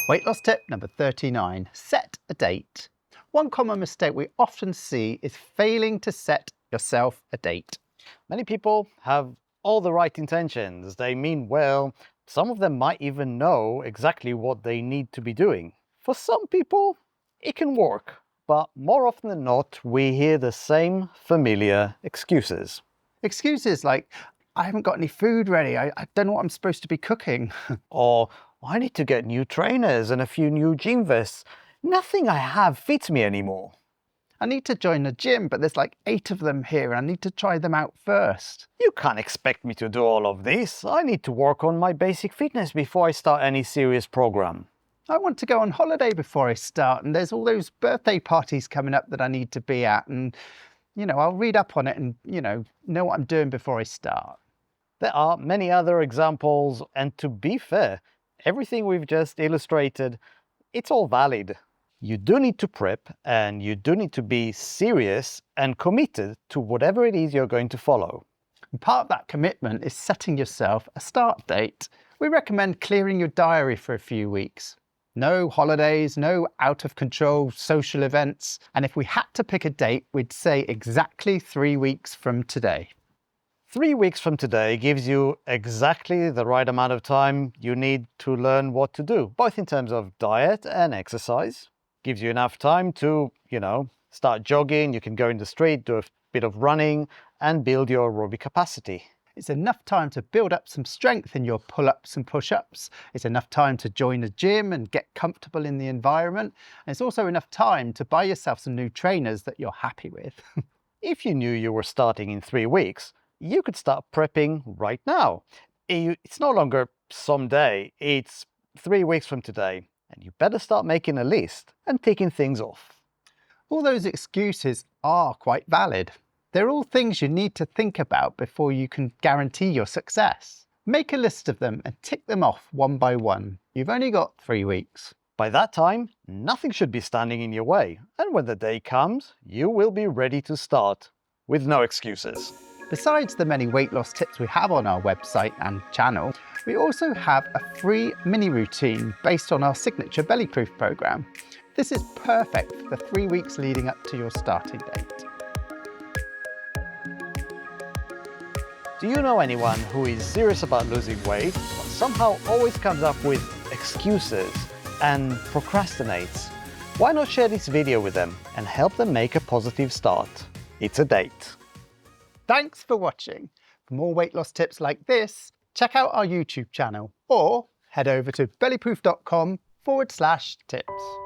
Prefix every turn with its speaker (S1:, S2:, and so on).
S1: Weight loss tip number 39, set a date. One common mistake we often see is failing to set yourself a date.
S2: Many people have all the right intentions. They mean well. Some of them might even know exactly what they need to be doing. For some people, it can work, but more often than not, we hear the same familiar excuses.
S1: Excuses like, I haven't got any food ready, I don't know what I'm supposed to be cooking.
S2: Or, I need to get new trainers and a few new gym vests. Nothing I have fits me anymore.
S1: I need to join the gym, but there's like 8 of them here and I need to try them out first.
S2: You can't expect me to do all of this. I need to work on my basic fitness before I start any serious program.
S1: I want to go on holiday before I start, and there's all those birthday parties coming up that I need to be at, and I'll read up on it and know what I'm doing before I start.
S2: There are many other examples, and to be fair, everything we've just illustrated, it's all valid. You do need to prep, and you do need to be serious and committed to whatever it is you're going to follow.
S1: And part of that commitment is setting yourself a start date. We recommend clearing your diary for a few weeks. No holidays, no out of control social events. And if we had to pick a date, we'd say exactly 3 weeks from today.
S2: 3 weeks from today gives you exactly the right amount of time you need to learn what to do, both in terms of diet and exercise. Gives you enough time to, start jogging, you can go in the street, do a bit of running, and build your aerobic capacity.
S1: It's enough time to build up some strength in your pull-ups and push-ups. It's enough time to join a gym and get comfortable in the environment. And it's also enough time to buy yourself some new trainers that you're happy with.
S2: If you knew you were starting in 3 weeks, you could start prepping right now. It's no longer someday, it's 3 weeks from today. And you better start making a list and ticking things off.
S1: All those excuses are quite valid. They're all things you need to think about before you can guarantee your success. Make a list of them and tick them off one by one. You've only got 3 weeks.
S2: By that time, nothing should be standing in your way. And when the day comes, you will be ready to start with no excuses.
S1: Besides the many weight loss tips we have on our website and channel, we also have a free mini routine based on our signature Bellyproof program. This is perfect for the 3 weeks leading up to your starting date.
S2: Do you know anyone who is serious about losing weight, but somehow always comes up with excuses and procrastinates? Why not share this video with them and help them make a positive start? It's a date.
S1: Thanks for watching. For more weight loss tips like this, check out our YouTube channel or head over to bellyproof.com/tips.